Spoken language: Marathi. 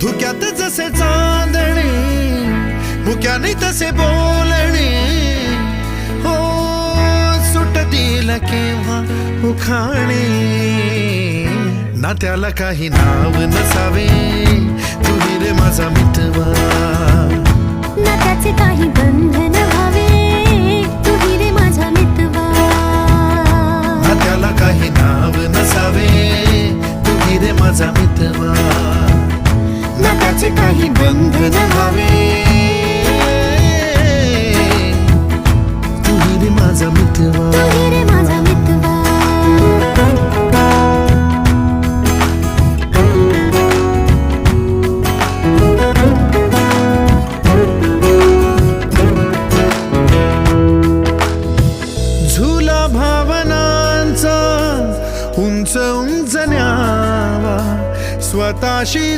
धुक्यात जसे चांदणे, मुक्याने तसे बोलणे, हो सुटतील केव्हा उखाणे. ना त्याला काही नाव नसावे, तू रे माझा मितवा. ना त्याचे काही बंधन व्हावे, तू रे माझा मितवा. ना त्याला काही नाव नसावे, तू रे माझा मितवा. ना त्याचे काही बंधन व्हावे, तू रे माझा मितवा. तू रे माझा मितवा. झुला भावनांचा उंच उंच न्यावा, स्वतःशी